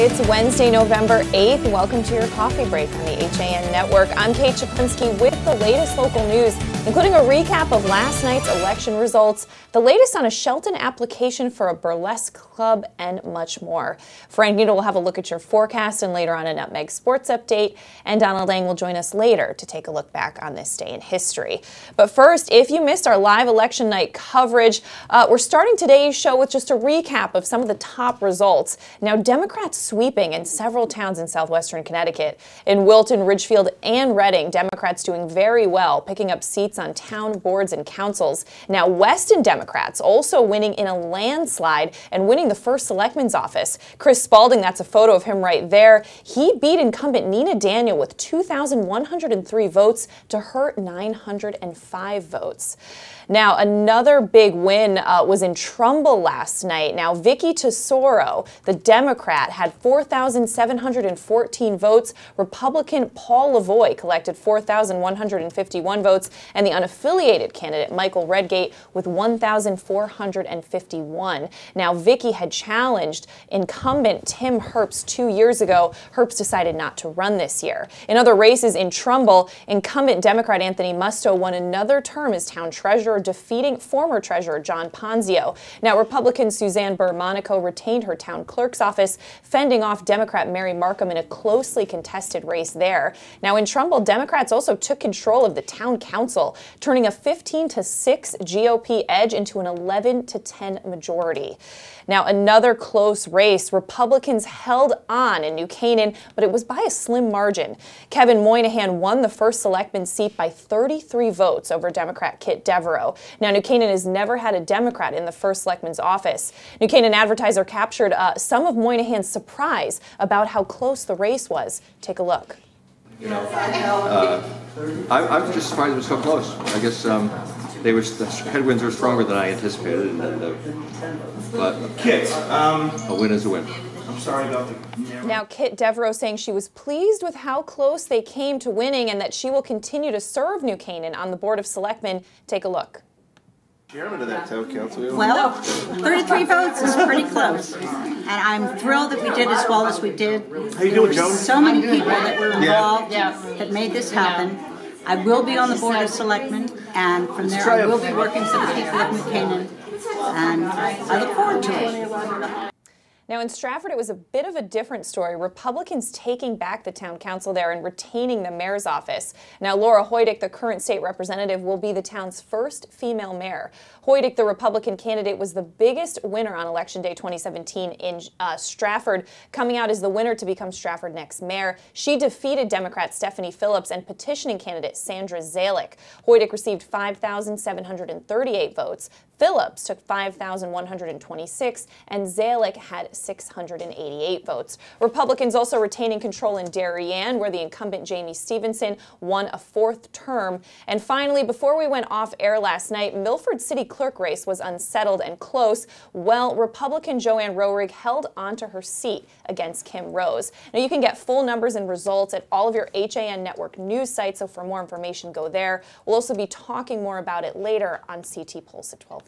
It's Wednesday, November 8th. Welcome to your coffee break on the HAN Network. I'm Kate Czaplinski with the latest local news, including a recap of last night's election results, the latest on a Shelton application for a burlesque club, and much more. Frank Needle will have a look at your forecast and later on a Nutmeg sports update, and Donald Lang will join us later to take a look back on this day in history. But first, if you missed our live election night coverage, we're starting today's show with just a recap of some of the top results. Now, Democrats sweeping in several towns in southwestern Connecticut. In Wilton, Ridgefield, and Reading, Democrats doing very well, picking up seats on town boards and councils. Now, Weston Democrats also winning in a landslide and winning the first selectman's office. Chris Spalding, that's a photo of him right there. He beat incumbent Nina Daniel with 2,103 votes to her 905 votes. Now, another big win was in Trumbull last night. Now, Vicky Tesoro, the Democrat, had 4,714 votes. Republican Paul Lavoie collected 4,151 votes, and the unaffiliated candidate Michael Redgate with 1,451. Now, Vicky had challenged incumbent Tim Herbst 2 years ago. Herbst decided not to run this year. In other races in Trumbull, incumbent Democrat Anthony Musto won another term as town treasurer, defeating former treasurer John Ponzio. Now, Republican Suzanne Burr-Monaco retained her town clerk's office, fending off Democrat Mary Markham in a closely contested race there. Now, in Trumbull, Democrats also took control of the town council, turning a 15-6 GOP edge into an 11-10 majority. Now, another close race. Republicans held on in New Canaan, but it was by a slim margin. Kevin Moynihan won the first selectman seat by 33 votes over Democrat Kate Devereaux. Now, New Canaan has never had a Democrat in the first selectman's office. New Canaan Advertiser captured some of Moynihan's surprise about how close the race was. Take a look. You know, I was just surprised it was so close. I guess the headwinds were stronger than I anticipated, but Kit, a win is a win. I'm sorry about the... Now, Kate Devereaux saying she was pleased with how close they came to winning and that she will continue to serve New Canaan on the Board of Selectmen. Take a look. Chairman of that town council. Well, 33 votes is pretty close, and I'm thrilled that we did as well as we did. How you doing, Joan? So many people that were involved that made this happen. I will be on the Board of Selectmen, and from there I will be working for the people of New Canaan, and I look forward to it. Now, in Stratford, it was a bit of a different story. Republicans taking back the town council there and retaining the mayor's office. Now, Laura Hoydick, the current state representative, will be the town's first female mayor. Hoydick, the Republican candidate, was the biggest winner on Election Day 2017 in Stratford, coming out as the winner to become Stratford's next mayor. She defeated Democrat Stephanie Phillips and petitioning candidate Sandra Zalick. Hoydick received 5,738 votes. Phillips took 5,126, and Zalick had 688 votes. Republicans also retaining control in Darien, where the incumbent Jamie Stevenson won a fourth term. And finally, before we went off air last night, Milford City Clerk race was unsettled and close. Well, Republican Joanne Roerig held onto her seat against Kim Rose. Now, you can get full numbers and results at all of your HAN Network news sites, so for more information, go there. We'll also be talking more about it later on CT Pulse at 12:30.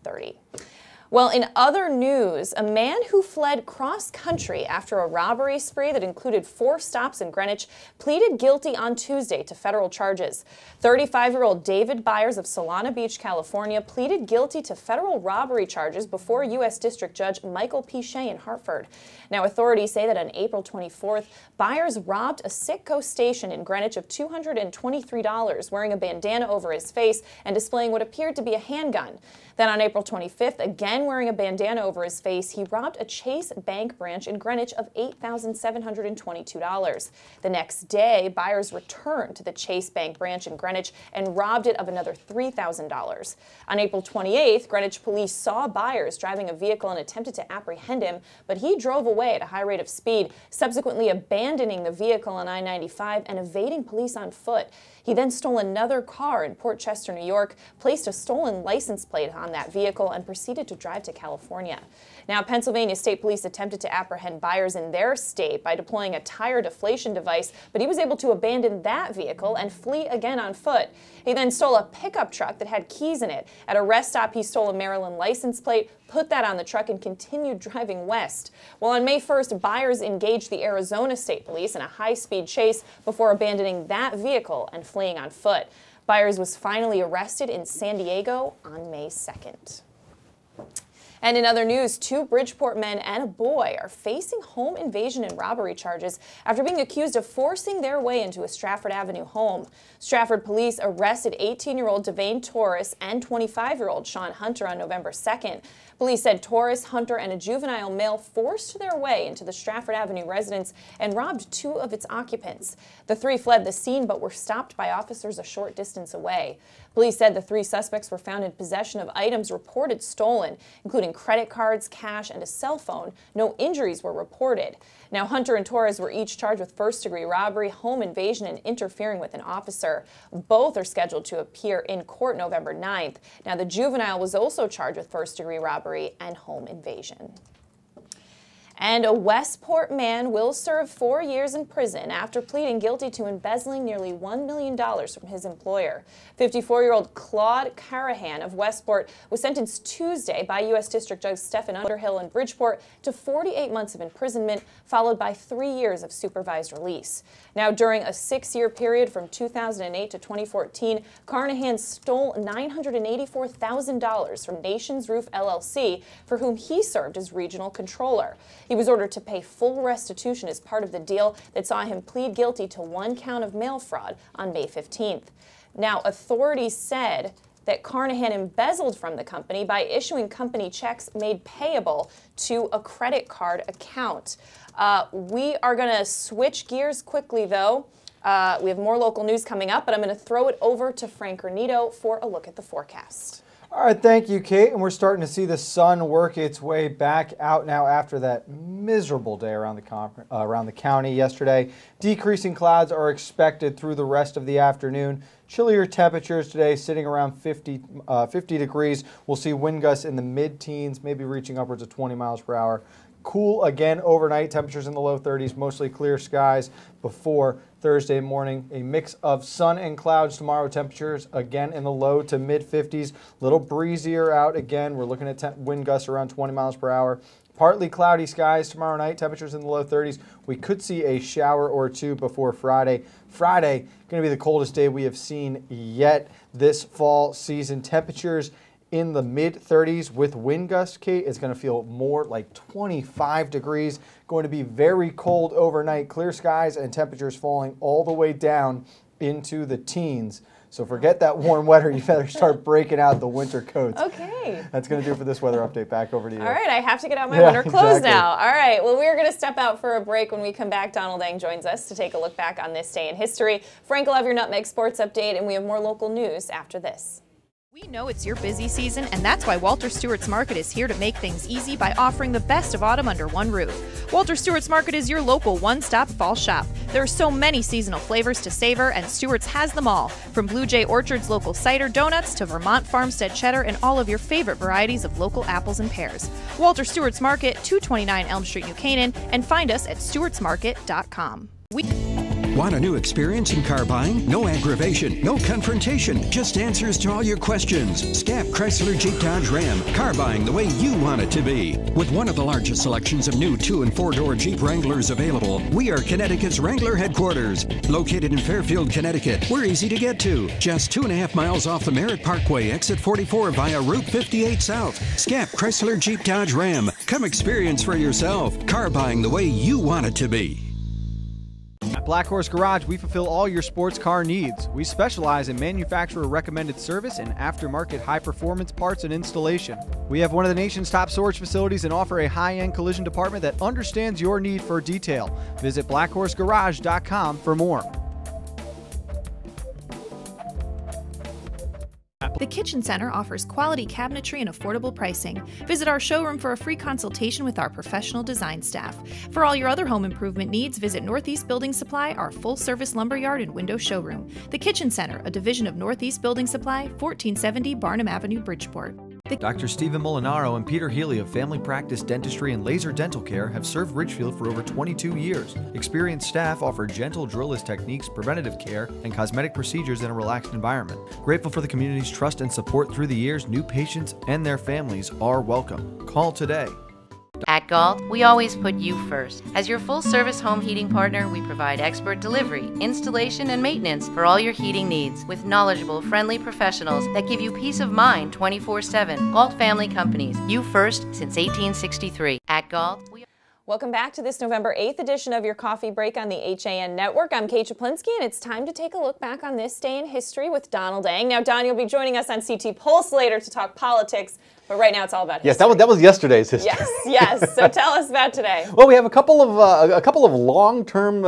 Well, in other news, a man who fled cross-country after a robbery spree that included 4 stops in Greenwich pleaded guilty on Tuesday to federal charges. 35-year-old David Byers of Solana Beach, California, pleaded guilty to federal robbery charges before U.S. District Judge Michael P. Shea in Hartford. Now, authorities say that on April 24th, Byers robbed a Citgo station in Greenwich of $223, wearing a bandana over his face and displaying what appeared to be a handgun. Then on April 25th, again wearing a bandana over his face, he robbed a Chase Bank branch in Greenwich of $8,722. The next day, Byers returned to the Chase Bank branch in Greenwich and robbed it of another $3,000. On April 28th, Greenwich police saw Byers driving a vehicle and attempted to apprehend him, but he drove away at a high rate of speed, subsequently abandoning the vehicle on I-95 and evading police on foot. He then stole another car in Port Chester, New York, placed a stolen license plate on that vehicle, and proceeded to drive drive to California. Now, Pennsylvania State Police attempted to apprehend buyers in their state by deploying a tire deflation device, but he was able to abandon that vehicle and flee again on foot. He then stole a pickup truck that had keys in it. At a rest stop, he stole a Maryland license plate, put that on the truck, and continued driving west. Well, on May 1st, buyers engaged the Arizona State Police in a high-speed chase before abandoning that vehicle and fleeing on foot. Byers was finally arrested in San Diego on May 2nd. And in other news, 2 Bridgeport men and a boy are facing home invasion and robbery charges after being accused of forcing their way into a Stratford Avenue home. Stratford police arrested 18-year-old Devane Torres and 25-year-old Sean Hunter on November 2nd. Police said Torres, Hunter, and a juvenile male forced their way into the Stratford Avenue residence and robbed 2 of its occupants. The 3 fled the scene but were stopped by officers a short distance away. Police said the 3 suspects were found in possession of items reported stolen, including credit cards, cash, and a cell phone. No injuries were reported. Now, Hunter and Torres were each charged with first-degree robbery, home invasion, and interfering with an officer. Both are scheduled to appear in court November 9th. Now, the juvenile was also charged with first-degree robbery and home invasion. And a Westport man will serve 4 years in prison after pleading guilty to embezzling nearly $1 million from his employer. 54-year-old Claude Carahan of Westport was sentenced Tuesday by U.S. District Judge Stephen Underhill in Bridgeport to 48 months of imprisonment, followed by 3 years of supervised release. Now, during a 6-year period from 2008 to 2014, Carnahan stole $984,000 from Nations Roof LLC, for whom he served as regional controller. He was ordered to pay full restitution as part of the deal that saw him plead guilty to 1 count of mail fraud on May 15th. Now, authorities said that Carnahan embezzled from the company by issuing company checks made payable to a credit card account. We are going to switch gears quickly, though. We have more local news coming up, but I'm going to throw it over to Frank Granito for a look at the forecast. All right, thank you, Kate. And we're starting to see the sun work its way back out now after that miserable day around the county yesterday. Decreasing clouds are expected through the rest of the afternoon. Chillier temperatures today sitting around 50 degrees. We'll see wind gusts in the mid-teens, maybe reaching upwards of 20 miles per hour. Cool again overnight, temperatures in the low 30s, mostly clear skies before Thursday morning. A mix of sun and clouds tomorrow, temperatures again in the low to mid 50s. Little breezier out again. We're looking at wind gusts around 20 miles per hour. Partly cloudy skies tomorrow night, temperatures in the low 30s. We could see a shower or 2 before Friday. Friday, going to be the coldest day we have seen yet this fall season. Temperatures in the mid-30s with wind gusts, Kate. It's going to feel more like 25 degrees. Going to be very cold overnight. Clear skies and temperatures falling all the way down into the teens. So forget that warm weather. You better start breaking out the winter coats. Okay. That's going to do it for this weather update. Back over to you. All right, I have to get out my winter clothes now. All right, well, we're going to step out for a break. When we come back, Donald Eng joins us to take a look back on this day in history. Frank will have your Nutmeg Sports Update, and we have more local news after this. We know it's your busy season, and that's why Walter Stewart's Market is here to make things easy by offering the best of autumn under one roof. Walter Stewart's Market is your local one-stop fall shop. There are so many seasonal flavors to savor, and Stewart's has them all, from Blue Jay Orchard's local cider donuts to Vermont Farmstead cheddar and all of your favorite varieties of local apples and pears. Walter Stewart's Market, 229 Elm Street, New Canaan, and find us at stewartsmarket.com. Want a new experience in car buying? No aggravation, no confrontation, just answers to all your questions. Scap Chrysler Jeep Dodge Ram, car buying the way you want it to be. With one of the largest selections of new 2- and 4-door Jeep Wranglers available, we are Connecticut's Wrangler headquarters. Located in Fairfield, Connecticut, we're easy to get to. Just 2.5 miles off the Merritt Parkway, exit 44 via Route 58 South. Scap Chrysler Jeep Dodge Ram. Come experience for yourself. Car buying the way you want it to be. At Black Horse Garage, we fulfill all your sports car needs. We specialize in manufacturer-recommended service and aftermarket high-performance parts and installation. We have one of the nation's top storage facilities and offer a high-end collision department that understands your need for detail. Visit blackhorsegarage.com for more. The Kitchen Center offers quality cabinetry and affordable pricing. Visit our showroom for a free consultation with our professional design staff. For all your other home improvement needs, visit Northeast Building Supply, our full-service lumberyard and window showroom. The Kitchen Center, a division of Northeast Building Supply, 1470 Barnum Avenue, Bridgeport. Dr. Stephen Molinaro and Peter Healy of Family Practice Dentistry and Laser Dental Care have served Ridgefield for over 22 years. Experienced staff offer gentle drillless techniques, preventative care, and cosmetic procedures in a relaxed environment. Grateful for the community's trust and support through the years, new patients and their families are welcome. Call today. At Galt, we always put you first. As your full-service home heating partner, we provide expert delivery, installation, and maintenance for all your heating needs with knowledgeable, friendly professionals that give you peace of mind 24/7. Galt Family Companies, you first since 1863. At Galt, Welcome back to this November 8th edition of your Coffee Break on the HAN Network. I'm Kate Czaplinski, and it's time to take a look back on this day in history with Donald Eng. Now, Don, you'll be joining us on CT Pulse later to talk politics, but right now it's all about history. Yes, that was yesterday's history. Yes. So tell us about today. Well, we have a couple of long-term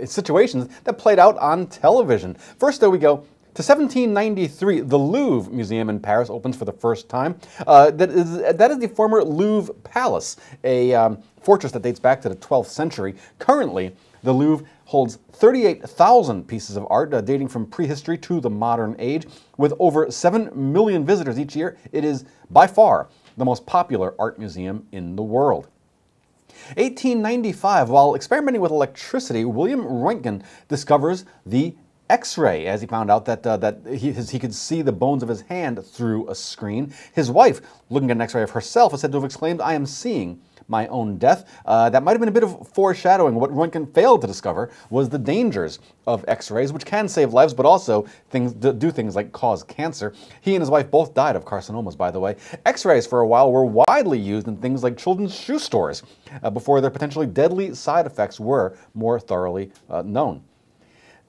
situations that played out on television. First, there we go. To 1793, the Louvre Museum in Paris opens for the first time. That is the former Louvre Palace, a fortress that dates back to the 12th century. Currently, the Louvre holds 38,000 pieces of art dating from prehistory to the modern age. With over 7 million visitors each year, it is by far the most popular art museum in the world. 1895, while experimenting with electricity, William Röntgen discovers the X-ray, as he found out that he could see the bones of his hand through a screen. His wife, looking at an X-ray of herself, is said to have exclaimed, "I am seeing my own death." That might have been a bit of foreshadowing. What Röntgen failed to discover was the dangers of X-rays, which can save lives, but also do things like cause cancer. He and his wife both died of carcinomas, by the way. X-rays for a while were widely used in things like children's shoe stores before their potentially deadly side effects were more thoroughly known.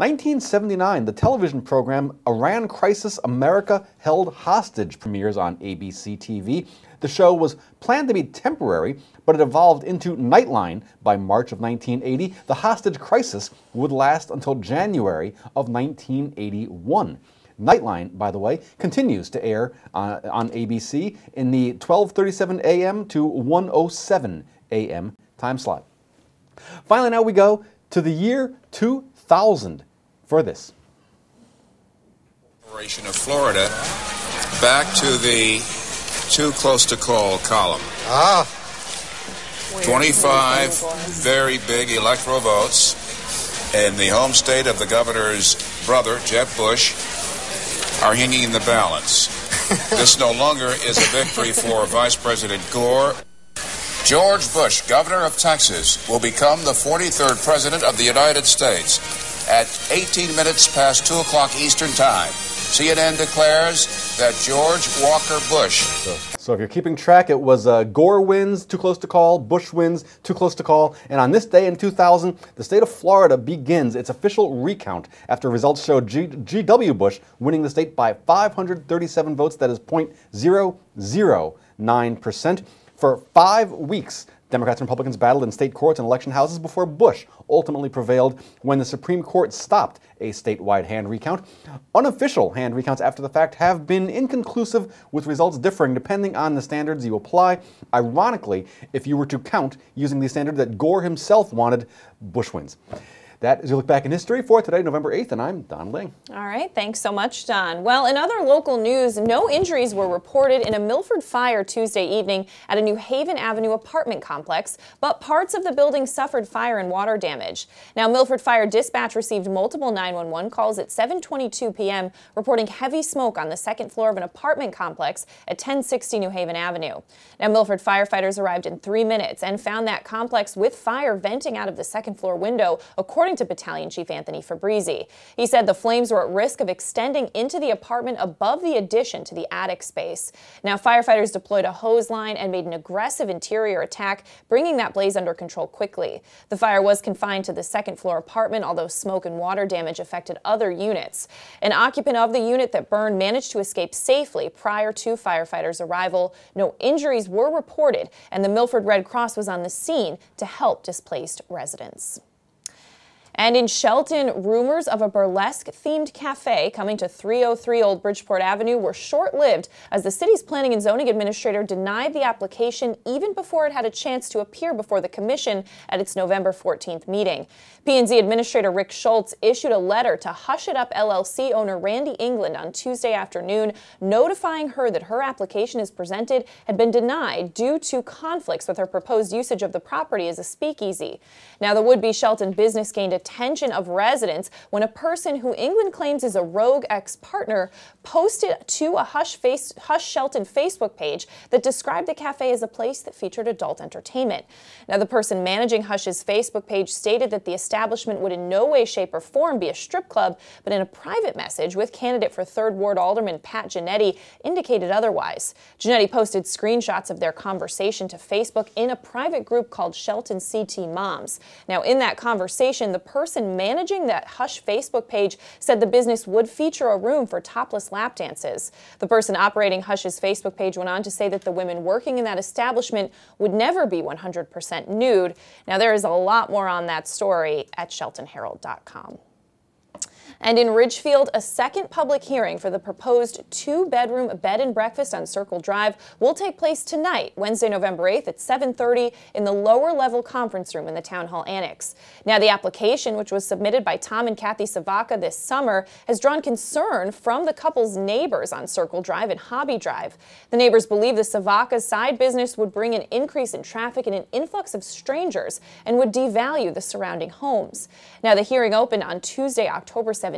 1979, the television program Iran Crisis America Held Hostage premieres on ABC TV. The show was planned to be temporary, but it evolved into Nightline by March of 1980. The hostage crisis would last until January of 1981. Nightline, by the way, continues to air on ABC in the 12:37 a.m. to 1:07 a.m. time slot. Finally, now we go to the year 2000 for this. Of Florida back to the too close to call column. 25 very big electoral votes in the home state of the governor's brother, Jeb Bush, are hanging in the balance. This no longer is a victory for Vice President Gore. George Bush, governor of Texas, will become the 43rd president of the United States at 18 minutes past 2 o'clock Eastern Time. CNN declares that George Walker Bush. So if you're keeping track, it was Gore wins, too close to call, Bush wins, too close to call. And on this day in 2000, the state of Florida begins its official recount after results showed G.W. Bush winning the state by 537 votes, that is 0.009%. For 5 weeks, Democrats and Republicans battled in state courts and election houses before Bush ultimately prevailed when the Supreme Court stopped a statewide hand recount. Unofficial hand recounts after the fact have been inconclusive, with results differing depending on the standards you apply. Ironically, if you were to count using the standard that Gore himself wanted, Bush wins. That is your look back in history for today, November 8th, and I'm Don Ling. All right, thanks so much, Don. Well, in other local news, no injuries were reported in a Milford fire Tuesday evening at a New Haven Avenue apartment complex, but parts of the building suffered fire and water damage. Now, Milford Fire Dispatch received multiple 911 calls at 7:22 p.m. reporting heavy smoke on the second floor of an apartment complex at 1060 New Haven Avenue. Now, Milford firefighters arrived in 3 minutes and found that complex with fire venting out of the second floor window, according to Battalion Chief Anthony Fabrizi. He said the flames were at risk of extending into the apartment above the addition to the attic space. Now, firefighters deployed a hose line and made an aggressive interior attack, bringing that blaze under control quickly. The fire was confined to the second floor apartment, although smoke and water damage affected other units. An occupant of the unit that burned managed to escape safely prior to firefighters' arrival. No injuries were reported, and the Milford Red Cross was on the scene to help displaced residents. And in Shelton, rumors of a burlesque-themed cafe coming to 303 Old Bridgeport Avenue were short-lived as the city's planning and zoning administrator denied the application even before it had a chance to appear before the commission at its November 14th meeting. P&Z Administrator Rick Schultz issued a letter to Hush It Up LLC owner Randy England on Tuesday afternoon, notifying her that her application as presented had been denied due to conflicts with her proposed usage of the property as a speakeasy. Now, the would-be Shelton business gained attention of residents when a person who England claims is a rogue ex-partner posted to a Hush Shelton Facebook page that described the cafe as a place that featured adult entertainment. Now, the person managing Hush's Facebook page stated that the establishment would in no way, shape, or form be a strip club, but in a private message with candidate for 3rd Ward Alderman Pat Giannetti indicated otherwise. Giannetti posted screenshots of their conversation to Facebook in a private group called Shelton CT Moms. Now, in that conversation, the person managing that Hush Facebook page said the business would feature a room for topless lap dances. The person operating Hush's Facebook page went on to say that the women working in that establishment would never be 100% nude. Now, there is a lot more on that story at sheltonherald.com. And in Ridgefield, a second public hearing for the proposed 2-bedroom bed and breakfast on Circle Drive will take place tonight, Wednesday, November 8th at 7:30 in the lower level conference room in the Town Hall Annex. Now, the application, which was submitted by Tom and Kathy Savaca this summer, has drawn concern from the couple's neighbors on Circle Drive and Hobby Drive. The neighbors believe the Savaca's side business would bring an increase in traffic and an influx of strangers and would devalue the surrounding homes. Now, the hearing opened on Tuesday, October 17th.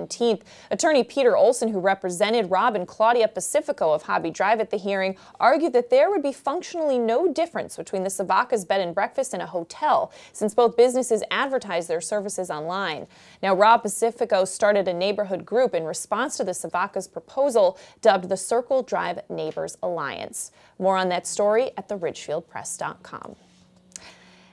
Attorney Peter Olson, who represented Rob and Claudia Pacifico of Hobby Drive at the hearing, argued that there would be functionally no difference between the Savaca's bed and breakfast and a hotel, since both businesses advertise their services online. Now, Rob Pacifico started a neighborhood group in response to the Savaca's proposal, dubbed the Circle Drive Neighbors Alliance. More on that story at theridgefieldpress.com.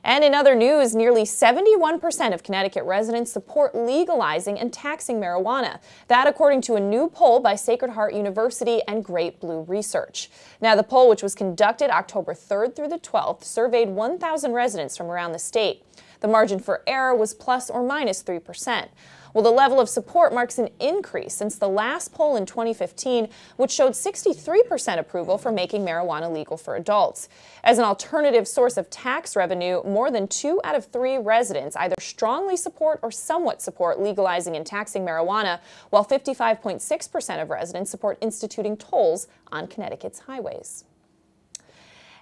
And in other news, nearly 71% of Connecticut residents support legalizing and taxing marijuana. That according to a new poll by Sacred Heart University and Great Blue Research. Now, the poll, which was conducted October 3rd through the 12th, surveyed 1,000 residents from around the state. The margin for error was plus or minus 3%. Well, the level of support marks an increase since the last poll in 2015, which showed 63% approval for making marijuana legal for adults. As an alternative source of tax revenue, more than 2 out of 3 residents either strongly support or somewhat support legalizing and taxing marijuana, while 55.6% of residents support instituting tolls on Connecticut's highways.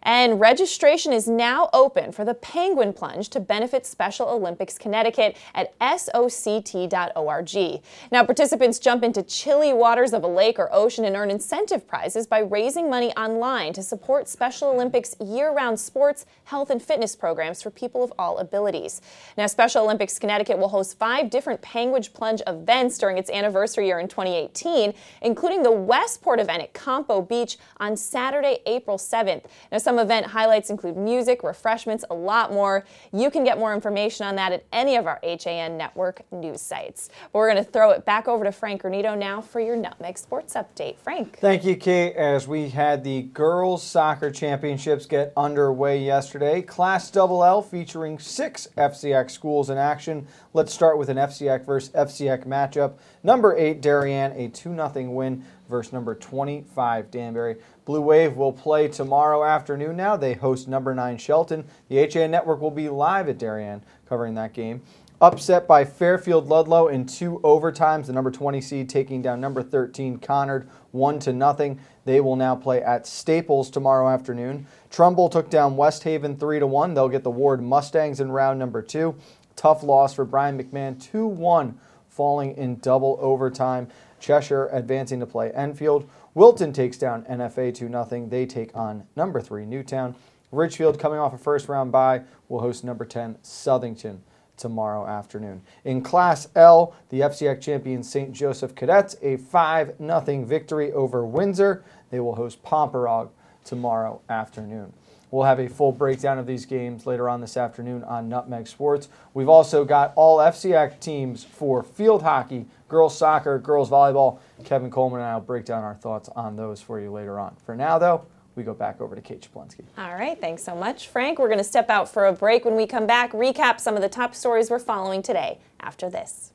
And registration is now open for the Penguin Plunge to benefit Special Olympics Connecticut at soct.org. Now, participants jump into chilly waters of a lake or ocean and earn incentive prizes by raising money online to support Special Olympics year-round sports, health, and fitness programs for people of all abilities. Now, Special Olympics Connecticut will host 5 different Penguin Plunge events during its anniversary year in 2018, including the Westport event at Campo Beach on Saturday, April 7th. Now, some event highlights include music, refreshments, a lot more. You can get more information on that at any of our HAN Network news sites. But we're going to throw it back over to Frank Granito now for your Nutmeg Sports Update. Frank. Thank you, Kate. As we had the Girls Soccer Championships get underway yesterday, Class LL featuring 6 FCX schools in action. Let's start with an FCX versus FCX matchup. Number 8, Darien, a 2-0 win versus number 25, Danbury. Blue Wave will play tomorrow afternoon now. They host number 9, Shelton. The HAN Network will be live at Darien covering that game. Upset by Fairfield Ludlow in 2 overtimes. The number 20 seed taking down number 13, Conard, 1-0. They will now play at Staples tomorrow afternoon. Trumbull took down West Haven 3-1. They'll get the Ward Mustangs in round number 2. Tough loss for Brian McMahon, 2-1, falling in double overtime. Cheshire advancing to play Enfield. Wilton takes down NFA 2-0. They take on number 3, Newtown. Ridgefield, coming off a first-round bye, will host number 10, Southington, tomorrow afternoon. In Class L, the FCX champion St. Joseph Cadets, a 5-0 victory over Windsor. They will host Pomperog tomorrow afternoon. We'll have a full breakdown of these games later on this afternoon on Nutmeg Sports. We've also got all FCX teams for field hockey, girls soccer, girls volleyball. Kevin Coleman and I will break down our thoughts on those for you later on. For now, though, we go back over to Kate Czaplinski. All right, thanks so much, Frank. We're going to step out for a break. When we come back, recap some of the top stories we're following today after this.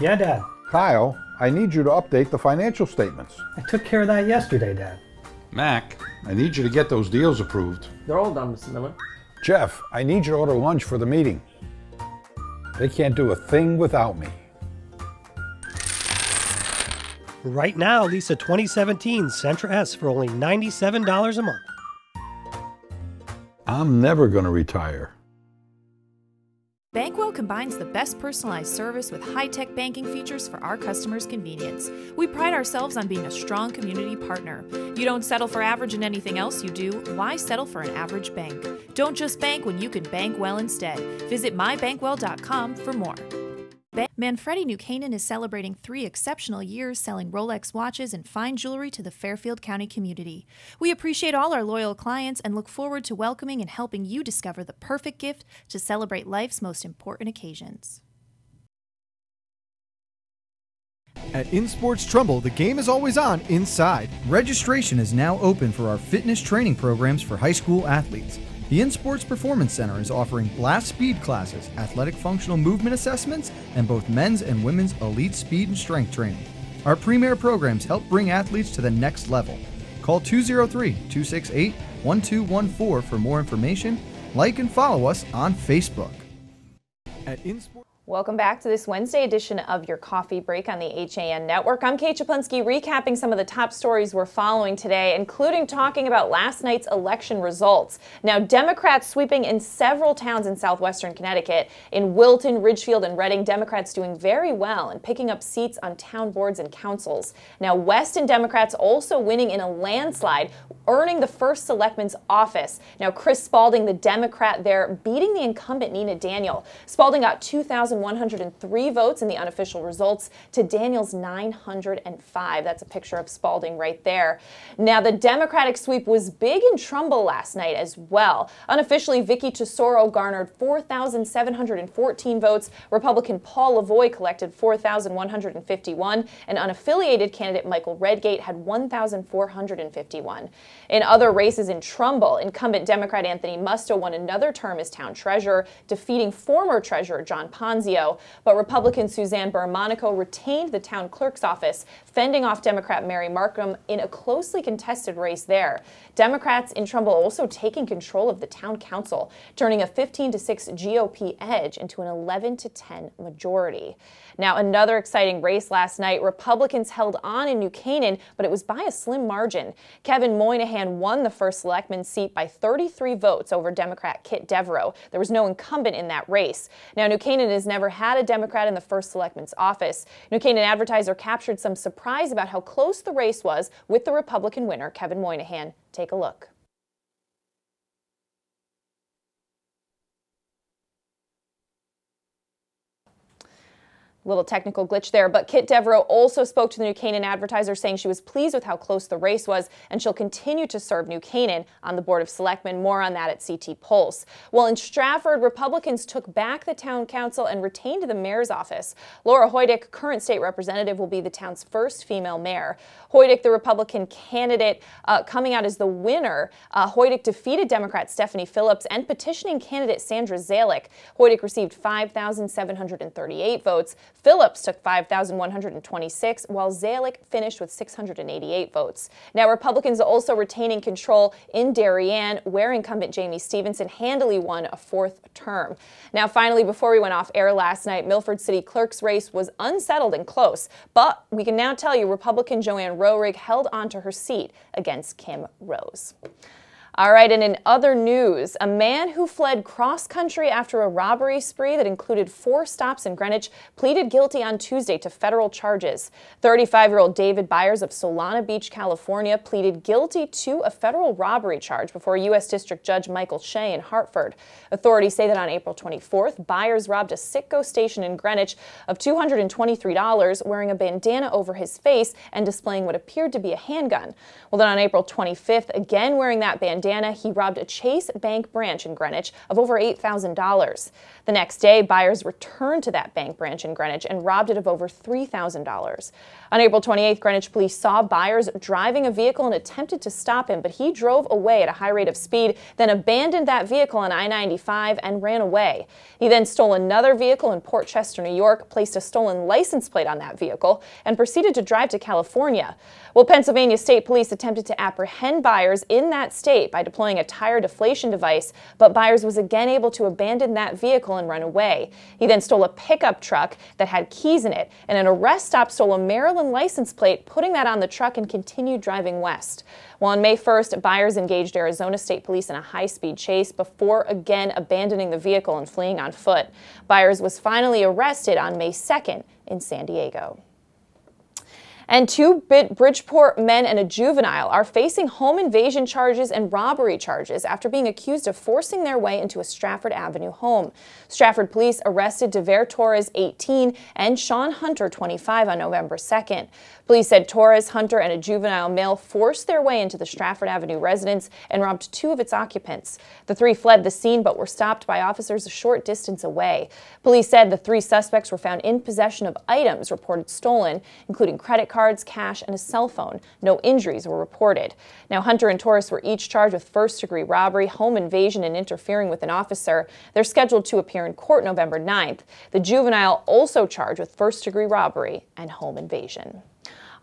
Yeah, Dad. Kyle, I need you to update the financial statements. I took care of that yesterday, Dad. Mac, I need you to get those deals approved. They're all done, Mr. Miller. Jeff, I need you to order lunch for the meeting. They can't do a thing without me. Right now, Lisa 2017 Sentra S for only $97 a month. I'm never going to retire. Bankwell combines the best personalized service with high-tech banking features for our customers' convenience. We pride ourselves on being a strong community partner. You don't settle for average in anything else you do. Why settle for an average bank? Don't just bank when you can bank well instead. Visit mybankwell.com for more. Manfredi New Canaan is celebrating 3 exceptional years selling Rolex watches and fine jewelry to the Fairfield County community. We appreciate all our loyal clients and look forward to welcoming and helping you discover the perfect gift to celebrate life's most important occasions. At InSports Trumbull, the game is always on inside. Registration is now open for our fitness training programs for high school athletes. The InSports Performance Center is offering blast speed classes, athletic functional movement assessments, and both men's and women's elite speed and strength training. Our premier programs help bring athletes to the next level. Call 203-268-1214 for more information. Like and follow us on Facebook. At InSports. Welcome back to this Wednesday edition of your Coffee Break on the HAN Network. I'm Kate Czaplinski, recapping some of the top stories we're following today, including talking about last night's election results. Now, Democrats sweeping in several towns in southwestern Connecticut. In Wilton, Ridgefield, and Reading, Democrats doing very well and picking up seats on town boards and councils. Now, Weston Democrats also winning in a landslide, earning the first selectman's office. Now, Chris Spalding, the Democrat there, beating the incumbent Nina Daniel. Spalding got 2,103 votes in the unofficial results to Daniel's 905. That's a picture of Spalding right there. Now, the Democratic sweep was big in Trumbull last night as well. Unofficially, Vicky Tesoro garnered 4,714 votes. Republican Paul Lavoie collected 4,151. And unaffiliated candidate Michael Redgate had 1,451. In other races in Trumbull, incumbent Democrat Anthony Musto won another term as town treasurer, defeating former treasurer John Ponzio. But Republican Suzanne Bermonico retained the town clerk's office, fending off Democrat Mary Markham in a closely contested race there. Democrats in Trumbull also taking control of the town council, turning a 15-6 GOP edge into an 11-10 majority. Now, another exciting race last night. Republicans held on in New Canaan, but it was by a slim margin. Kevin Moynihan won the first selectman's seat by 33 votes over Democrat Kit Devereaux. There was no incumbent in that race. Now, New Canaan has never had a Democrat in the first selectman's office. New Canaan Advertiser captured some surprise about how close the race was with the Republican winner, Kevin Moynihan. Take a look. Little technical glitch there, but Kit Devereaux also spoke to the New Canaan Advertiser, saying she was pleased with how close the race was, and she'll continue to serve New Canaan on the Board of Selectmen. More on that at CT Pulse. Well, in Stratford, Republicans took back the town council and retained the mayor's office. Laura Hoydick, current state representative, will be the town's first female mayor. Hoydick, the Republican candidate, coming out as the winner. Hoydick defeated Democrat Stephanie Phillips and petitioning candidate Sandra Zalick. Hoydick received 5,738 votes. Phillips took 5,126, while Zalick finished with 688 votes. Now, Republicans are also retaining control in Darien, where incumbent Jamie Stevenson handily won a 4th term. Now, finally, before we went off air last night, Milford City Clerk's race was unsettled and close, but we can now tell you Republican Joanne Roehrig held on to her seat against Kim Rose. All right, and in other news, a man who fled cross-country after a robbery spree that included 4 stops in Greenwich pleaded guilty on Tuesday to federal charges. 35-year-old David Byers of Solana Beach, California, pleaded guilty to a federal robbery charge before U.S. District Judge Michael Shea in Hartford. Authorities say that on April 24th, Byers robbed a Citgo station in Greenwich of $223, wearing a bandana over his face and displaying what appeared to be a handgun. Well, then on April 25th, again wearing that bandana, he robbed a Chase Bank branch in Greenwich of over $8,000. The next day, Byers returned to that bank branch in Greenwich and robbed it of over $3,000. On April 28th, Greenwich police saw Byers driving a vehicle and attempted to stop him, but he drove away at a high rate of speed, then abandoned that vehicle on I-95 and ran away. He then stole another vehicle in Port Chester, New York, placed a stolen license plate on that vehicle, and proceeded to drive to California. Well, Pennsylvania State Police attempted to apprehend Byers in that state by deploying a tire deflation device, but Byers was again able to abandon that vehicle and run away. He then stole a pickup truck that had keys in it, and an arrest stop stole a Maryland license plate, putting that on the truck, and continued driving west. Well, on May 1st, Byers engaged Arizona State Police in a high-speed chase before again abandoning the vehicle and fleeing on foot. Byers was finally arrested on May 2nd in San Diego. And 2 Bridgeport men and a juvenile are facing home invasion charges and robbery charges after being accused of forcing their way into a Stratford Avenue home. Stratford police arrested DeVere Torres, 18, and Sean Hunter, 25, on November 2nd. Police said Torres, Hunter, and a juvenile male forced their way into the Stratford Avenue residence and robbed 2 of its occupants. The 3 fled the scene but were stopped by officers a short distance away. Police said the 3 suspects were found in possession of items reported stolen, including credit cards, cash, and a cell phone. No injuries were reported. Now, Hunter and Torres were each charged with first-degree robbery, home invasion, and interfering with an officer. They're scheduled to appear in court November 9th. The juvenile also charged with first-degree robbery and home invasion.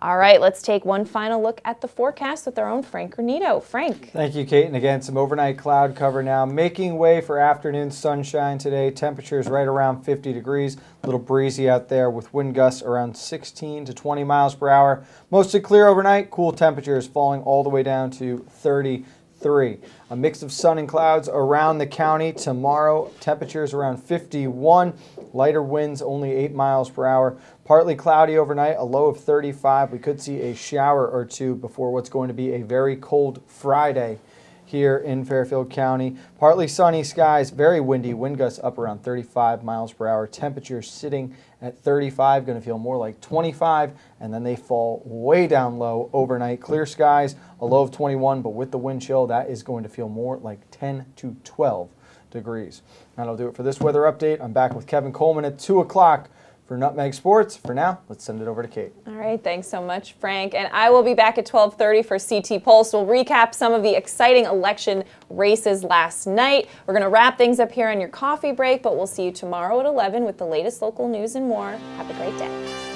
All right, let's take one final look at the forecast with our own Frank Granito. Frank. Thank you, Kate. And again, some overnight cloud cover now, making way for afternoon sunshine today. Temperatures right around 50 degrees. A little breezy out there with wind gusts around 16 to 20 miles per hour. Mostly clear overnight. Cool temperatures falling all the way down to 33. A mix of sun and clouds around the county tomorrow. Temperatures around 51. Lighter winds only 8 miles per hour. Partly cloudy overnight, a low of 35. We could see a shower or 2 before what's going to be a very cold Friday here in Fairfield County. Partly sunny skies, very windy, wind gusts up around 35 miles per hour. Temperatures sitting at 35, going to feel more like 25, and then they fall way down low overnight. Clear skies, a low of 21, but with the wind chill, that is going to feel more like 10 to 12 degrees. That'll do it for this weather update. I'm back with Kevin Coleman at 2 o'clock. For Nutmeg Sports. For now, let's send it over to Kate. All right, thanks so much, Frank. And I will be back at 12:30 for CT Pulse. We'll recap some of the exciting election races last night. We're going to wrap things up here on your coffee break, but we'll see you tomorrow at 11 with the latest local news and more. Have a great day.